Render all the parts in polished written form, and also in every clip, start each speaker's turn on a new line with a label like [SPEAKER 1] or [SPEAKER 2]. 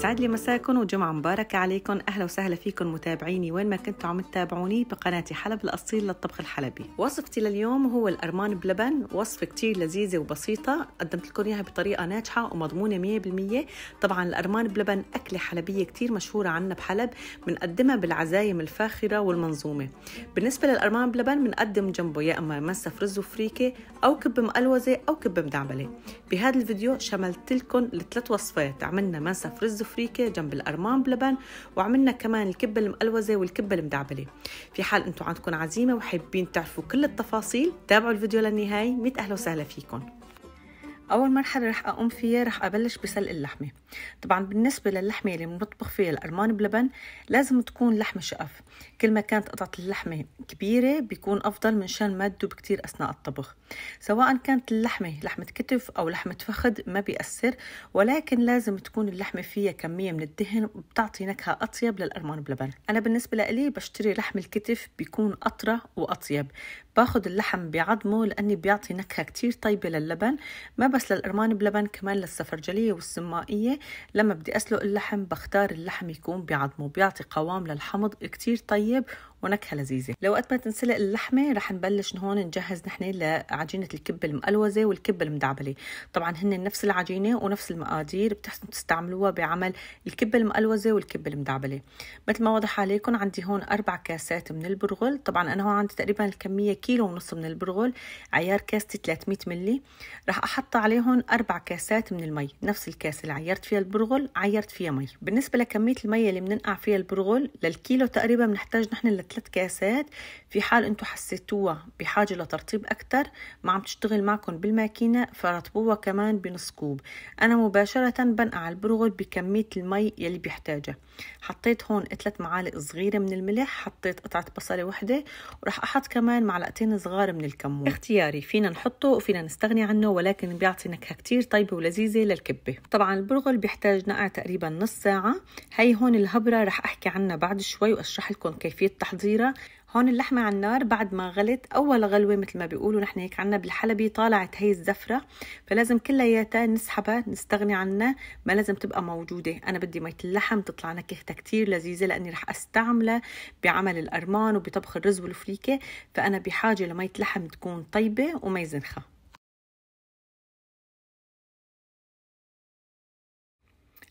[SPEAKER 1] يسعد لي مساكم وجمعة مباركة عليكم. أهلا وسهلا فيكم متابعيني وين ما كنتوا عم تتابعوني بقناتي حلب الأصيل للطبخ الحلبي. وصفتي لليوم هو الأرمان بلبن، وصفة كتير لذيذة وبسيطة، قدمت لكم إياها بطريقة ناجحة ومضمونة 100%. طبعا الأرمان بلبن أكلة حلبية كتير مشهورة عنا بحلب، بنقدمها بالعزايم الفاخرة والمنظومة. بالنسبة للأرمان بلبن بنقدم جنبه يا أما منسف رز وفريكة أو كب مقلوزة أو كب مدعبلة. بهذا الفيديو شملت لكم الثلاث وصفات، عملنا منسف رز وفريكة جنب الأرمان بلبن، وعملنا كمان الكبة المقلوزة والكبة المدعبلة. في حال انتم عندكم عزيمة وحابين تعرفوا كل التفاصيل تابعوا الفيديو للنهاية. 100 أهلا وسهلا فيكم. أول مرحلة رح أقوم فيها رح أبلش بسلق اللحمة. طبعا بالنسبة للحمة اللي بنطبخ فيها الأرمان بلبن لازم تكون لحمة شقف. كل ما كانت قطعة اللحمة كبيرة بيكون أفضل منشان ما تدوب كتير أثناء الطبخ. سواء كانت اللحمة لحمة كتف أو لحمة فخذ ما بيأثر، ولكن لازم تكون اللحمة فيها كمية من الدهن وبتعطي نكهة أطيب للأرمان بلبن. أنا بالنسبة لي بشتري لحم الكتف بيكون أطرى وأطيب، باخد اللحم بعظمه لأني بيعطي نكهة كتير طيبة للبن. ما بس للأرمان بلبن، كمان للسفرجلية والسمائية لما بدي أسلق اللحم بختار اللحم يكون بعظمه، بيعطي قوام للحمض كتير طيب ونكهة لذيذة. لو قد ما تنسلق اللحمة رح نبلش هون نجهز نحن لعجينة الكبة المقلوزة والكبة المدعبلة. طبعا هن نفس العجينة ونفس المقادير بتحسنوا تستعملوها بعمل الكبة المقلوزة والكبة المدعبلة. مثل ما واضح عليكم عندي هون 4 كاسات من البرغل. طبعا أنا هون عندي تقريبا الكمية 1.5 كيلو من البرغل، عيار كاستي 300 ملي. رح أحط عليهم 4 كاسات من المي، نفس الكاسة اللي عيرت فيها البرغل عيرت فيها مي. بالنسبة لكمية المية اللي بننقع فيها البرغل للكيلو تقريبا بنحتاج نحن 3 كاسات. في حال انتم حسيتوها بحاجة لترطيب أكتر ما عم تشتغل معكم بالماكينة فرطبوها كمان بنص كوب. أنا مباشرة بنقع البرغل بكمية المي يلي بيحتاجها. حطيت هون 3 معالق صغيرة من الملح، حطيت قطعة بصلة وحدة، ورح أحط كمان معلقتين صغار من الكمون. اختياري، فينا نحطه وفينا نستغني عنه، ولكن بيعطي نكهة كتير طيبة ولذيذة للكبة. طبعا البرغل بيحتاج نقع تقريبا نص ساعة. هي هون الهبرة رح أحكي عنها بعد شوي وأشرح لكم كيفية تحضيرها. هون اللحمة على النار بعد ما غلت أول غلوة مثل ما بيقولوا نحن هيك عنا بالحلبي، طالعت هي الزفرة، فلازم كلياتها نسحبها نستغني عنها، ما لازم تبقى موجودة. أنا بدي مية اللحم تطلع نكهتها كتير لذيذة لأني رح أستعملها بعمل الأرمان وبطبخ الرز والفريكة، فأنا بحاجة لمية لحم تكون طيبة وما يزنخها.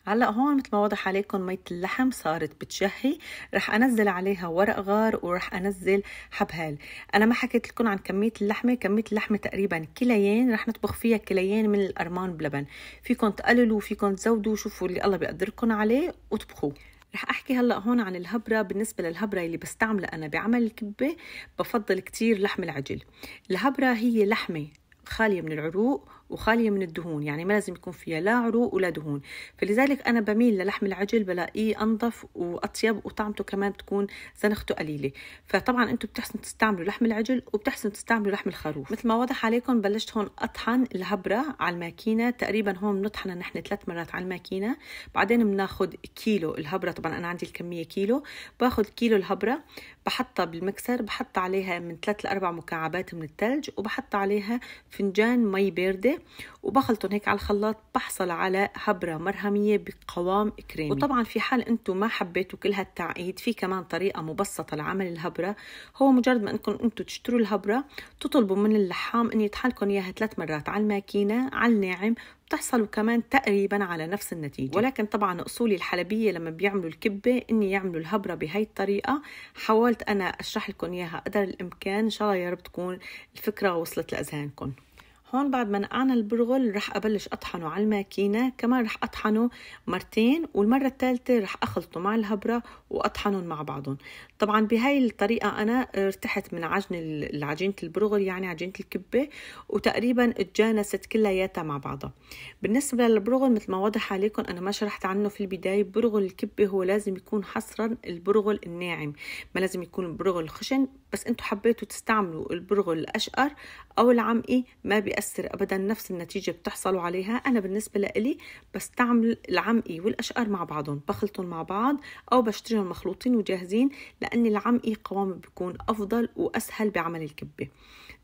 [SPEAKER 1] هلا هون مثل ما واضح عليكم مية اللحم صارت بتشهي، رح انزل عليها ورق غار ورح انزل حبهال. انا ما حكيت لكم عن كميه اللحمه، كميه اللحمه تقريبا كيلين، رح نطبخ فيها كيلين من الأرمان بلبن. فيكم تقللوا فيكم تزودوا، شوفوا اللي الله بيقدركم عليه وطبخوه. رح احكي هلا هون عن الهبره. بالنسبه للهبره اللي بستعملها انا بعمل الكبه بفضل كتير لحم العجل. الهبره هي لحمه خالية من العروق وخالية من الدهون، يعني ما لازم يكون فيها لا عروق ولا دهون، فلذلك أنا بميل للحم العجل، بلاقيه أنظف وأطيب وطعمته كمان بتكون زنخته قليلة. فطبعا أنتم بتحسنوا تستعملوا لحم العجل وبتحسنوا تستعملوا لحم الخروف. مثل ما واضح عليكم بلشت هون أطحن الهبرة على الماكينة، تقريبا هون بنطحنها نحن 3 مرات على الماكينة. بعدين بناخد كيلو الهبرة، طبعا أنا عندي الكمية كيلو، باخد كيلو الهبرة بحطها بالمكسر، بحط عليها من 3 ل 4 مكعبات من الثلج، وبحط عليها فنجان مي باردة وبخلطهم هيك على الخلاط، بحصل على هبرة مرهمية بقوام كريمي. وطبعا في حال انتم ما حبيتوا كل هالتعقيد في كمان طريقة مبسطة لعمل الهبرة. هو مجرد ما انكم انتم تشتروا الهبرة تطلبوا من اللحام ان يطحن لكم اياها 3 مرات على الماكينة على الناعم، بتحصلوا كمان تقريبا على نفس النتيجة. ولكن طبعا أصولي الحلبية لما بيعملوا الكبة إني يعملوا الهبرة بهاي الطريقة. حاولت أنا أشرح لكم إياها قدر الإمكان، إن شاء الله يا رب تكون الفكرة وصلت لأذهانكم. هون بعد ما نقعنا البرغل رح أبلش أطحنه على الماكينة، كمان رح أطحنه مرتين، والمرة الثالثة رح أخلطه مع الهبرة وأطحنهم مع بعضهم. طبعا بهاي الطريقة أنا ارتحت من عجينة البرغل، يعني عجينة الكبة، وتقريبا اتجانست كلياتها مع بعضها. بالنسبة للبرغل مثل ما واضح عليكم أنا ما شرحت عنه في البداية، برغل الكبة هو لازم يكون حصرا البرغل الناعم، ما لازم يكون البرغل الخشن. بس انتوا حبيتوا تستعملوا البرغل الأشقر أو العمقي ما بيأثر أبدا، نفس النتيجة بتحصلوا عليها. أنا بالنسبة لإلي بستعمل العمقي والأشقر مع بعضهم، بخلطهم مع بعض أو بشتريهم مخلوطين وجاهزين، لأن العمقي قوامه بيكون أفضل وأسهل بعمل الكبة.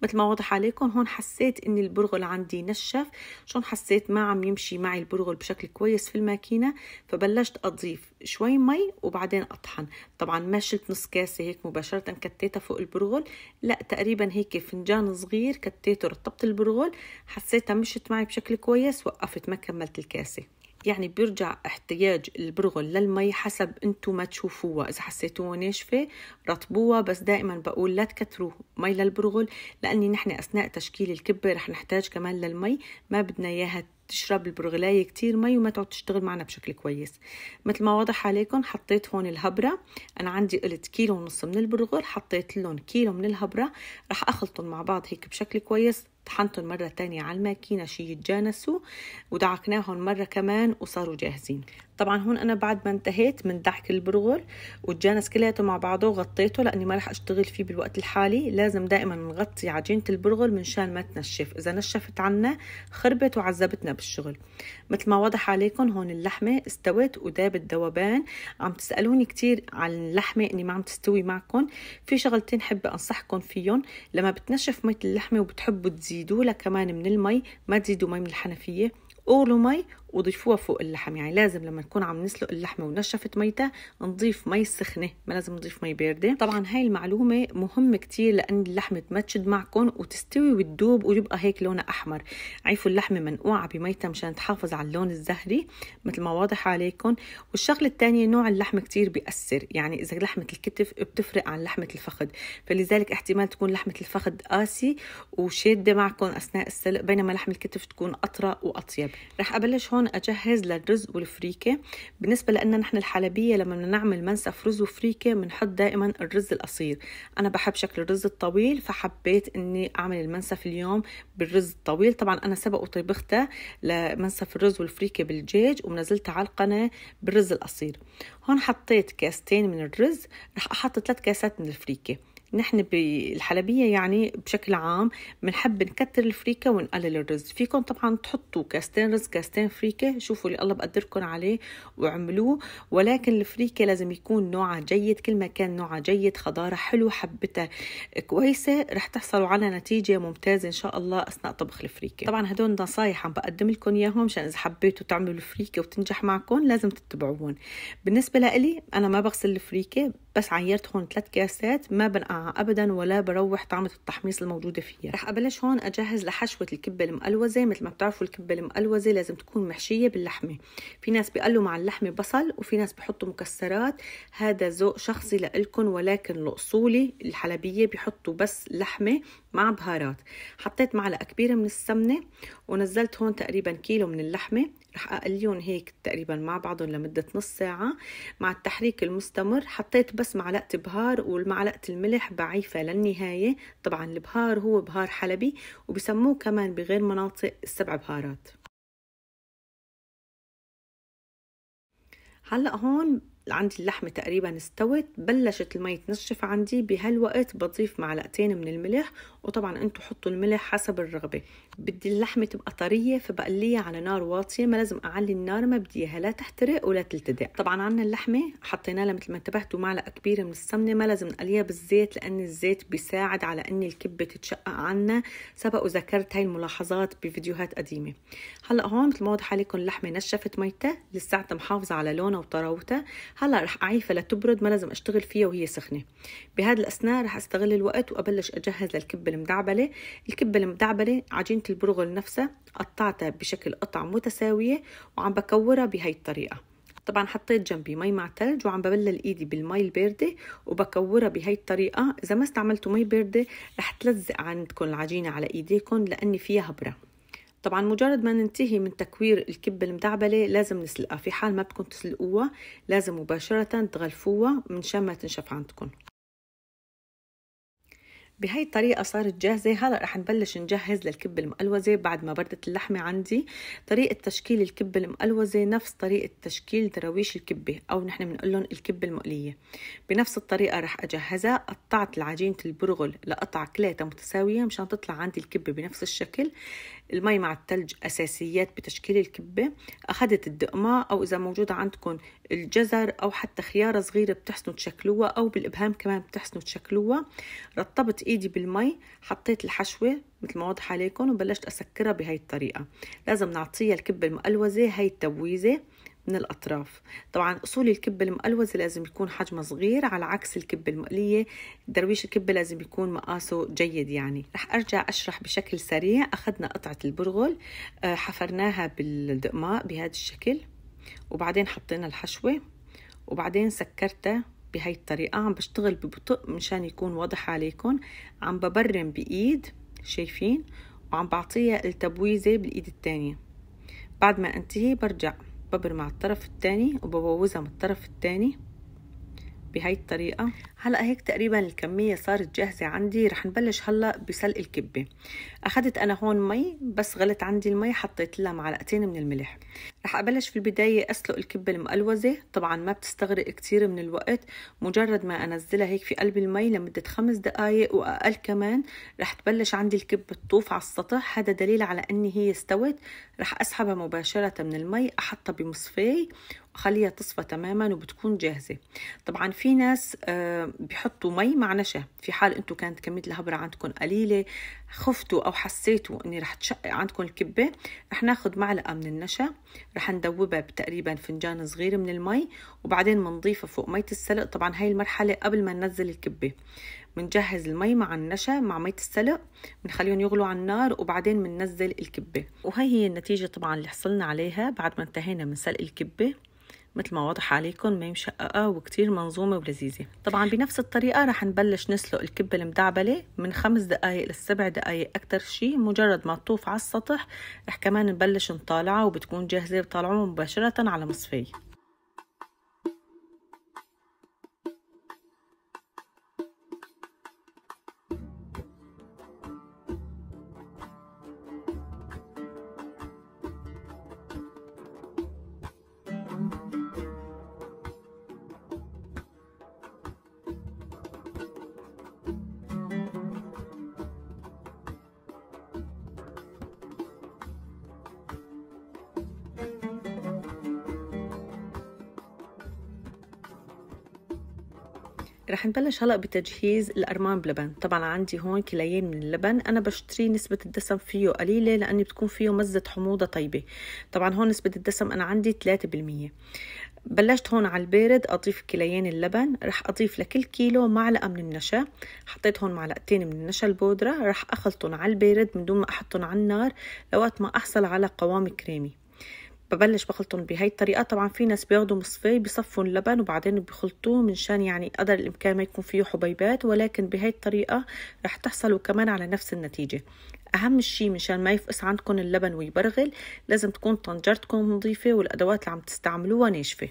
[SPEAKER 1] مثل ما واضح عليكم هون حسيت إن البرغل عندي نشف. شلون حسيت؟ ما عم يمشي معي البرغل بشكل كويس في الماكينة، فبلشت أضيف شوي مي وبعدين أطحن. طبعا ما شلت نص كاسة هيك مباشرة كتيتها فوق البرغل، لا تقريبا هيك فنجان صغير كتيته، رطبت البرغل، حسيتها مشت معي بشكل كويس، وقفت ما كملت الكاسة. يعني بيرجع احتياج البرغل للمي حسب انتو ما تشوفوها، اذا حسيتوها ناشفة رطبوها، بس دائما بقول لا تكتروا مي للبرغل، لاني نحن اثناء تشكيل الكبة رح نحتاج كمان للمي، ما بدنا اياها تشرب البرغلاية كتير مي وما تعود تشتغل معنا بشكل كويس. مثل ما واضح عليكم حطيت هون الهبرة، أنا عندي قلت 1.5 كيلو من البرغل، حطيت لهم 1 كيلو من الهبرة، رح أخلطهم مع بعض هيك بشكل كويس. طحنتهم مرة تانية على الماكينة شي يتجانسوا، ودعكناهم مرة كمان وصاروا جاهزين. طبعا هون أنا بعد ما انتهيت من دعك البرغل وتجانس كلياته مع بعضه وغطيته، لأني ما رح أشتغل فيه بالوقت الحالي. لازم دائما نغطي عجينة البرغل من شان ما تنشف، إذا نشفت عنا خربت وعذبتنا بالشغل. مثل ما واضح عليكم هون اللحمة استوت ودابت ذوبان. عم تسألوني كتير عن اللحمة إني ما عم تستوي معكم، في شغلتين حابة أنصحكم فيهم. لما بتنشف مية اللحمة وبتحبوا تزيدوا لها كمان من المي، ما تزيدوا مي من الحنفية، قولوا مي وضيفوها فوق اللحم. يعني لازم لما نكون عم نسلق اللحمة ونشفت ميتها نضيف مي سخنة، ما لازم نضيف مي باردة. طبعا هاي المعلومة مهمة كتير، لأن اللحمة ما تشد معكم وتستوي وتدوب ويبقى هيك لونها أحمر. عيفوا اللحمة منقوعة بميتها مشان تحافظ على اللون الزهري مثل ما واضح عليكم. والشغلة الثانية نوع اللحمة كتير بيأثر، يعني إذا لحمة الكتف بتفرق عن لحمة الفخذ، فلذلك احتمال تكون لحمة الفخذ قاسي وشادة معكم أثناء السلق، بينما لحم الكتف تكون أطرى وأطيب. رح أبلش هون أجهز للرز والفريكة. بالنسبة لنا نحن الحلبية لما بدنا نعمل منسف رز وفريكة بنحط دائما الرز القصير. أنا بحب شكل الرز الطويل، فحبيت إني أعمل المنسف اليوم بالرز الطويل. طبعا أنا سبق وطبختها لمنسف الرز والفريكة بالدجاج ونزلتها على القناة بالرز القصير. هون حطيت كاستين من الرز، رح أحط 3 كاسات من الفريكة. نحن بالحلبية يعني بشكل عام بنحب نكتر الفريكة ونقلل الرز. فيكم طبعا تحطوا كاستين رز كاستين فريكة، شوفوا اللي الله بقدركم عليه وعملوه، ولكن الفريكة لازم يكون نوعها جيد. كل ما كان نوعها جيد، خضارة حلو، حبتها كويسة، رح تحصلوا على نتيجة ممتازة إن شاء الله أثناء طبخ الفريكة. طبعا هدول نصايح عم بقدم لكم إياهم عشان إذا حبيتوا تعملوا الفريكة وتنجح معكم لازم تتبعوهم. بالنسبة لي أنا ما بغسل الفريكة، بس عيرت هون 3 كاسات، ما بنقعها ابدا ولا بروح طعمه التحميص الموجوده فيها. رح ابلش هون اجهز لحشوه الكبه المقلوزه. مثل ما بتعرفوا الكبه المقلوزه لازم تكون محشيه باللحمه. في ناس بيقلوا مع اللحمه بصل، وفي ناس بيحطوا مكسرات، هذا ذوق شخصي لإلكم، ولكن الاصولي الحلبيه بيحطوا بس لحمه مع بهارات. حطيت معلقه كبيره من السمنه، ونزلت هون تقريبا كيلو من اللحمه، رح أقليهم هيك تقريبا مع بعضهم لمدة نص ساعة. مع التحريك المستمر حطيت بس معلقة بهار والمعلقة الملح بعيفة للنهاية. طبعا البهار هو بهار حلبي، وبسموه كمان بغير مناطق 7 بهارات. هلأ هون عندي اللحمة تقريبا استوت، بلشت المي تنشف عندي. بهالوقت بضيف معلقتين من الملح، وطبعا انتو حطوا الملح حسب الرغبة. بدي اللحمة تبقى طرية، فبقليها على نار واطية، ما لازم أعلي النار، ما بدي إياها لا تحترق ولا تلتدع. طبعا عنا اللحمة حطينا لها مثل ما انتبهتوا معلقة كبيرة من السمنة، ما لازم نقليها بالزيت لأن الزيت بيساعد على أن الكبة تتشقق عنا. سبق وذكرت هاي الملاحظات بفيديوهات قديمة. هلأ هون مثل ما واضح عليكم اللحمة نشفت ميتها، لساتها محافظة على لونها وطراوتها. هلا رح أعيفها لتبرد، ما لازم أشتغل فيها وهي سخنة. بهذا الأثناء رح أستغل الوقت وأبلش أجهز للكبة المدعبلة. الكبة المدعبلة عجينة البرغل نفسها قطعتها بشكل قطع متساوية وعم بكورها بهاي الطريقة. طبعا حطيت جنبي مي مع تلج وعم ببلل ايدي بالمي الباردة وبكورها بهاي الطريقة. إذا ما استعملتوا مي باردة رح تلزق عندكم العجينة على ايديكم لأن فيها هبرة. طبعا مجرد ما ننتهي من تكوير الكبة المدعبلة لازم نسلقها. في حال ما بدكم تسلقوها لازم مباشرة تغلفوها من شان ما تنشف عندكم. بهاي الطريقة صارت جاهزة. هلا رح نبلش نجهز للكبة المقلوزة بعد ما بردت اللحمة عندي. طريقة تشكيل الكبة المقلوزة نفس طريقة تشكيل دراويش الكبة أو نحن بنقولن الكبة المقلية. بنفس الطريقة رح أجهزها. قطعت العجينة البرغل لقطع كليتها متساوية مشان تطلع عندي الكبة بنفس الشكل. المي مع التلج أساسيات بتشكيل الكبة. أخذت الدقمة أو إذا موجودة عندكم الجزر أو حتى خيارة صغيرة بتحسنوا تشكلوها أو بالإبهام كمان بتحسنوا تشكلوها. رطبت إيدي بالمي، حطيت الحشوة مثل ما واضح عليكم وبلشت أسكرها بهاي الطريقة. لازم نعطيها الكبة المقلوزة هاي التبويزة من الأطراف. طبعا أصول الكبة المقلوزة لازم يكون حجمها صغير على عكس الكبة المقلية. درويش الكبة لازم يكون مقاسه جيد. يعني رح أرجع أشرح بشكل سريع. أخذنا قطعة البرغل، حفرناها بالدقماء بهذا الشكل، وبعدين حطينا الحشوة، وبعدين سكرتها بهاي الطريقة. عم بشتغل ببطء مشان يكون واضح عليكم. عم ببرم بإيد، شايفين، وعم بعطيها التبويزة بالإيد التانية. بعد ما انتهي برجع ببرم على الطرف الثاني وببوزها من الطرف الثاني بهاي الطريقة. هلأ هيك تقريبا الكمية صارت جاهزة عندي. رح نبلش هلأ بسلق الكبة. أخذت أنا هون مي، بس غلت عندي المي، حطيت لها معلقتين من الملح. رح أبلش في البداية أسلق الكبة المقلوزة. طبعا ما بتستغرق كتير من الوقت، مجرد ما أنزلها هيك في قلب المي لمدة 5 دقايق وأقل كمان رح تبلش عندي الكبة تطوف على السطح. هذا دليل على أني هي استوت. رح أسحبها مباشرة من المي، أحطها بمصفاي وخليها تصفى تماما وبتكون جاهزة. طبعا في ناس بيحطوا مي مع نشا. في حال انتم كانت كمية الهبرة عندكم قليلة، خفتوا او حسيتوا اني رح تشقق عندكم الكبة، رح ناخد معلقة من النشا، رح ندوبها بتقريبا فنجان صغير من المي، وبعدين بنضيفها فوق مية السلق. طبعا هاي المرحلة قبل ما ننزل الكبة. بنجهز المي مع النشا مع مية السلق، بنخليهم يغلوا على النار، وبعدين بننزل الكبة. وهي هي النتيجة طبعا اللي حصلنا عليها بعد ما انتهينا من سلق الكبة. مثل ما واضح عليكم ما مشققة وكتير منظومة ولذيذة. طبعا بنفس الطريقة رح نبلش نسلق الكبة المدعبلة من 5 دقايق ل7 دقايق أكتر شيء. مجرد ما تطوف على السطح رح كمان نبلش نطالعها وبتكون جاهزة وطالعوها مباشرة على مصفي. رح نبلش هلأ بتجهيز الأرمان بلبن. طبعا عندي هون كيلين من اللبن. أنا بشتري نسبة الدسم فيه قليلة لأني بتكون فيه مزة حموضة طيبة. طبعا هون نسبة الدسم أنا عندي 3%. بلشت هون على البارد أضيف كيلين اللبن. رح أضيف لكل كيلو معلقة من النشا. حطيت هون معلقتين من النشا البودرة. رح أخلطهم على البارد من دون ما أحطهم على النار لوقت ما أحصل على قوام كريمي. ببلش بخلطهم بهاي الطريقة. طبعا في ناس بياخدوا مصفي بيصفوا اللبن وبعدين بيخلطوه منشان يعني قدر الإمكان ما يكون فيه حبيبات، ولكن بهاي الطريقة رح تحصلوا كمان على نفس النتيجة. أهم شيء منشان ما يفقس عندكم اللبن ويبرغل لازم تكون طنجرتكم نظيفة والأدوات اللي عم تستعملوها ناشفة.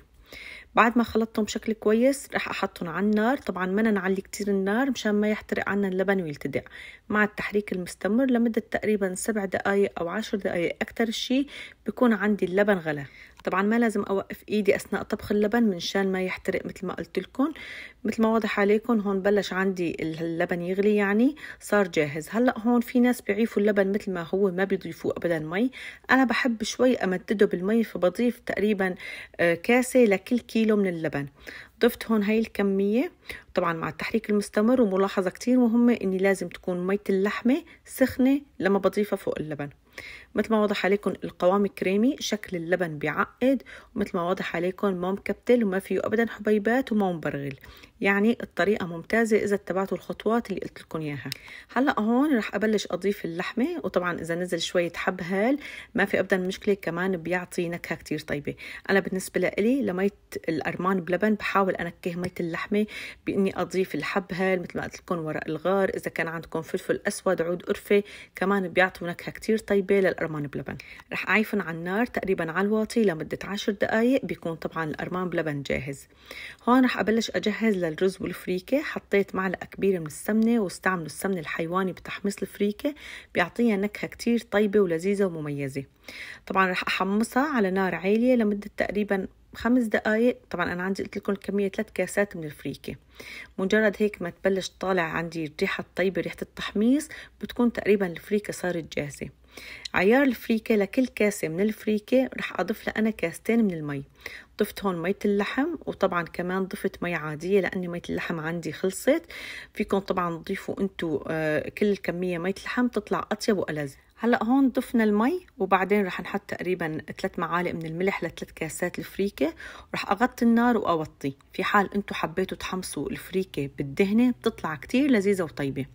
[SPEAKER 1] بعد ما خلطتهم بشكل كويس رح أحطهم على النار. طبعا ما نعلي كتير النار مشان ما يحترق عنا اللبن ويلتدع. مع التحريك المستمر لمدة تقريبا 7 دقايق أو 10 دقايق أكتر شيء بيكون عندي اللبن غلى. طبعا ما لازم أوقف إيدي أثناء طبخ اللبن منشان ما يحترق مثل ما قلت لكم. مثل ما واضح عليكم هون بلش عندي اللبن يغلي، يعني صار جاهز. هلأ هون في ناس بيعيفوا اللبن مثل ما هو ما بيضيفوه أبدا مي. أنا بحب شوي أمدده بالمي، فبضيف تقريبا كاسة لكل كيلو من اللبن. ضفت هون هاي الكمية طبعا مع التحريك المستمر. وملاحظة كتير مهمة إني لازم تكون مية اللحمة سخنة لما بضيفها فوق اللبن. مثل ما واضح عليكم القوام كريمي، شكل اللبن بيعقد، ومثل ما واضح عليكم ما مكتل وما فيه أبدا حبيبات وما مبرغل. يعني الطريقة ممتازة إذا اتبعتوا الخطوات اللي قلت لكم إياها. هلأ هون رح أبلش أضيف اللحمة، وطبعا إذا نزل شوية حب هال ما في أبدا مشكلة، كمان بيعطي نكهة كتير طيبة. أنا بالنسبة لي لمية الأرمان بلبن بحاول أنكه مية اللحمة بإني أضيف الحب هال مثل ما قلت لكم، ورق الغار، إذا كان عندكم فلفل أسود، عود قرفة، كمان بيعطوا نكهة كتير طيبة للأرمان بلبن. رح أعيفن على النار تقريبا على الواطي لمدة 10 دقايق. بيكون طبعا الأرمان بلبن جاهز. هون رح أبلش أجهز للرز والفريكة حطيت معلقة كبيرة من السمنة، واستعملوا السمن الحيواني بتحميص الفريكة، بيعطيها نكهة كتير طيبة ولذيذة ومميزة. طبعا رح أحمصها على نار عالية لمدة تقريبا 5 دقايق. طبعا أنا عندي قلت لكم الكمية 3 كاسات من الفريكة. مجرد هيك ما تبلش طالع عندي الريحة الطيبة، ريحة التحميص، بتكون تقريبا الفريكة صارت جاهزة. عيار الفريكة لكل كاسة من الفريكة رح أضيف لها أنا كاستين من المي. ضفت هون مية اللحم، وطبعا كمان ضفت مي عادية لأني مية اللحم عندي خلصت. فيكم طبعا تضيفوا انتو كل الكمية مية اللحم تطلع أطيب وألذ. هلأ هون ضفنا المي، وبعدين رح نحط تقريبا 3 معالق من الملح ل3 كاسات الفريكة، ورح أغطي النار وأوطي. في حال انتو حبيتوا تحمصوا الفريكة بالدهنة بتطلع كتير لذيذة وطيبة.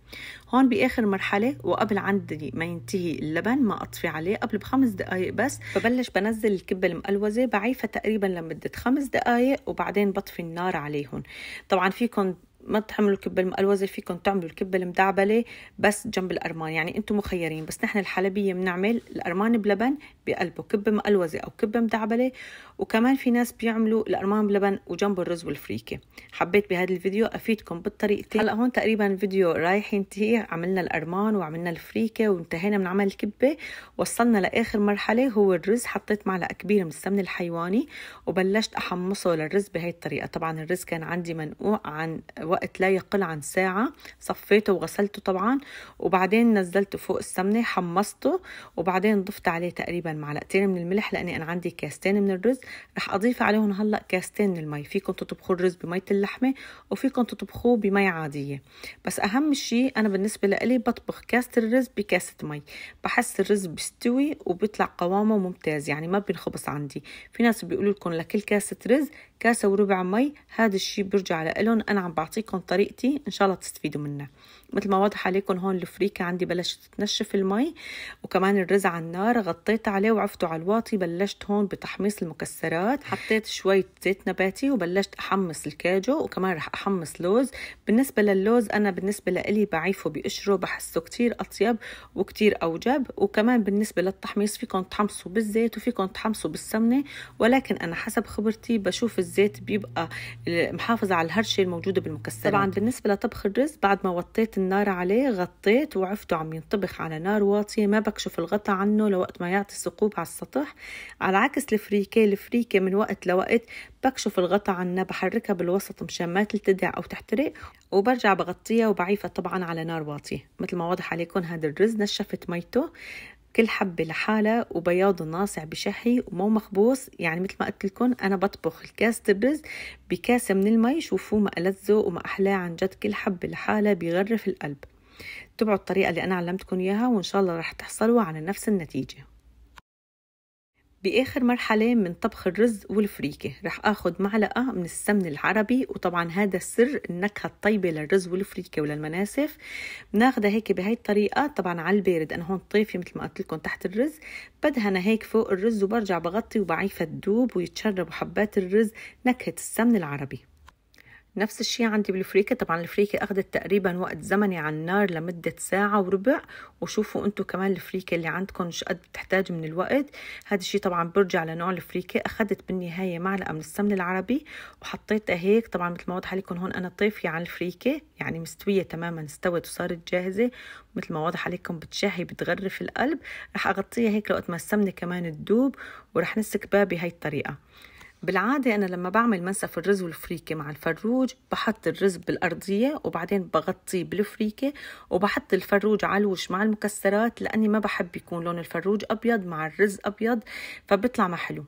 [SPEAKER 1] هون بآخر مرحلة وقبل عندي ما ينتهي اللبن، ما أطفي عليه قبل ب5 دقايق بس، ببلش بنزل الكبة المقلوزة بعيفها تقريبا لمدة 5 دقايق، وبعدين بطفي النار عليهم. طبعا فيكم ما تعملوا الكبة المقلوزة، فيكم تعملوا الكبة المدعبلة بس جنب القرمان، يعني انتم مخيرين. بس نحن الحلبية بنعمل القرمان بلبن بقلبه كبة مقلوزة أو كبة مدعبلة، وكمان في ناس بيعملوا القرمان بلبن وجنبه الرز والفريكة. حبيت بهذا الفيديو أفيدكم بالطريقتين. هلأ هون تقريبا الفيديو رايح ينتهي، عملنا القرمان وعملنا الفريكة وانتهينا من عمل الكبة، وصلنا لآخر مرحلة هو الرز. حطيت معلقة كبيرة من السمن الحيواني وبلشت أحمصه للرز بهي الطريقة. طبعا الرز كان عندي منقوع عن وقت لا يقل عن ساعة، صفيته وغسلته طبعا، وبعدين نزلته فوق السمنة حمصته، وبعدين ضفت عليه تقريبا معلقتين من الملح لأني أنا عندي كاستين من الرز. رح أضيف عليهم هلأ كاستين من المي. فيكم تطبخوا الرز بمية اللحمة وفيكم تطبخوه بمي عادية، بس أهم شيء أنا بالنسبة لي بطبخ كاسة الرز بكاسة مي. بحس الرز بيستوي وبيطلع قوامه ممتاز، يعني ما بينخبص عندي. في ناس بيقولوا لكم لكل كاسة رز كاسة وربع مي، هذا الشيء برجع لهم. أنا عم بعطيكم طريقتي إن شاء الله تستفيدوا منها. مثل ما واضح عليكم هون الفريكة عندي بلشت تنشف المي، وكمان الرز على النار غطيت عليه وعفته على الواطي. بلشت هون بتحميص المكسرات، حطيت شوية زيت نباتي وبلشت أحمص الكاجو، وكمان رح أحمص لوز. بالنسبة للوز أنا بالنسبة لي بعيفه بقشره، بحسه كتير أطيب وكتير أوجب. وكمان بالنسبة للتحميص فيكم تحمصوا بالزيت وفيكم تحمصوا بالسمنة، ولكن أنا حسب خبرتي بشوف الزيت بيبقى محافظ على الهرشة الموجودة بالمكسرات. طبعا بالنسبة لطبخ الرز بعد ما وطيت النار عليه غطيت وعفته عم ينطبخ على نار واطية، ما بكشف الغطا عنه لوقت ما يعطي ثقوب على السطح. على عكس الفريكة من وقت لوقت بكشف الغطا عنها، بحركها بالوسط مشان ما تلتدع أو تحترق، وبرجع بغطيها وبعيفها طبعا على نار واطية. مثل ما واضح عليكم هذا الرز نشفت ميته كل حبة لحالة، وبياضه ناصع بشهي ومو مخبوص. يعني مثل ما قلت لكم أنا بطبخ الكاسة الرز بكاسة من المي. شوفوا ما ألذه وما أحلاه عن جد، كل حبة لحالة بيغرف القلب. تبعوا الطريقة اللي أنا علمتكم إياها وإن شاء الله رح تحصلوا على نفس النتيجة. بآخر مرحلة من طبخ الرز والفريكة رح أخذ معلقة من السمن العربي، وطبعا هذا سر النكهة الطيبة للرز والفريكة وللمناسف. بناخدها هيك بهاي الطريقة طبعا على البارد. أنا هون طيفي مثل ما قلت لكم تحت الرز، بدهنها هيك فوق الرز وبرجع بغطي وبعيفها تدوب ويتشربوا حبات الرز نكهة السمن العربي. نفس الشيء عندي بالفريكة. طبعا الفريكة أخذت تقريبا وقت زمني على النار لمدة 1.25 ساعة. وشوفوا أنتم كمان الفريكة اللي عندكم شو قد بتحتاج من الوقت. هذا الشيء طبعا برجع لنوع الفريكة. أخذت بالنهاية معلقة من السمن العربي وحطيتها هيك. طبعا مثل ما واضح عليكم هون أنا طيفية على الفريكة، يعني مستوية تماما، استوت وصارت جاهزة. مثل ما واضح عليكم بتشهي بتغرف القلب. رح أغطيها هيك لوقت ما السمنة كمان تدوب، ورح نسكبها بهاي الطريقة. بالعادة أنا لما بعمل منسف الرز والفريكة مع الفروج بحط الرز بالأرضية وبعدين بغطيه بالفريكة وبحط الفروج على الوش مع المكسرات، لأني ما بحب يكون لون الفروج أبيض مع الرز أبيض فبيطلع ما حلو.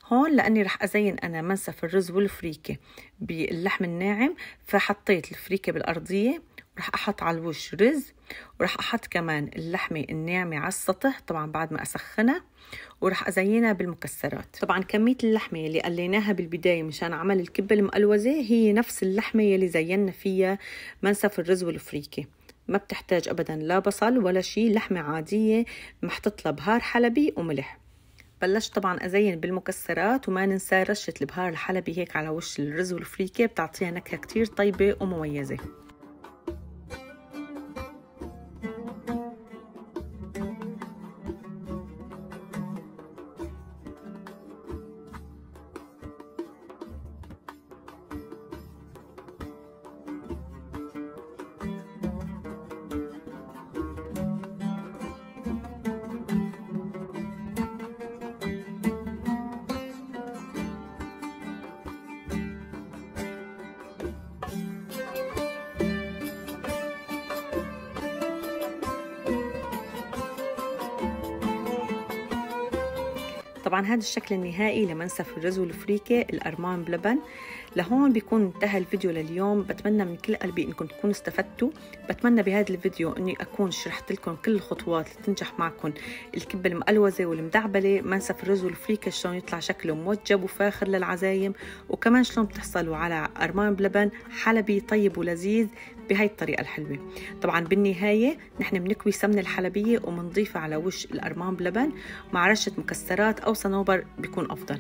[SPEAKER 1] هون لأني رح أزين أنا منسف الرز والفريكة باللحم الناعم، فحطيت الفريكة بالأرضية، رح أحط على الوش رز، ورح أحط كمان اللحمة الناعمة على السطح طبعا بعد ما أسخنها، ورح أزينها بالمكسرات. طبعا كمية اللحمة اللي قليناها بالبداية مشان عمل الكبة المقلوزة هي نفس اللحمة اللي زينا فيها منسف الرز والفريكة. ما بتحتاج أبدا لا بصل ولا شيء، لحمة عادية محطت لها بهار حلبي وملح. بلشت طبعا أزين بالمكسرات، وما ننسى رشة البهار الحلبي هيك على وش الرز والفريكة، بتعطيها نكهة كتير طيبة ومميزة. طبعا هذا الشكل النهائي لمنسف الرز والفريكة الأرمان بلبن. لهون بيكون انتهى الفيديو لليوم. بتمنى من كل قلبي انكم تكونوا استفدتوا. بتمنى بهذا الفيديو اني اكون شرحت لكم كل الخطوات لتنجح معكم الكبة المقلوزة والمدعبلة، منسف الرز والفريكة شلون يطلع شكله موجب وفاخر للعزايم، وكمان شلون بتحصلوا على أرمان بلبن حلبي طيب ولذيذ بهاي الطريقة الحلوة. طبعا بالنهاية نحن بنكوي سمنة الحلبية ومنضيفها على وش الأرمان بلبن مع رشة مكسرات أو صنوبر بيكون أفضل.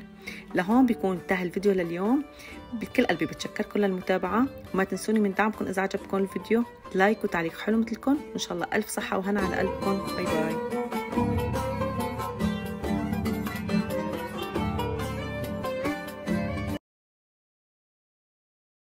[SPEAKER 1] لهون بيكون انتهى الفيديو لليوم. بكل قلبي بتشكركم للمتابعة، وما تنسوني من دعمكم إذا عجبكم الفيديو لايك وتعليق حلو مثلكم. إن شاء الله ألف صحة وهنا على قلبكم. باي باي.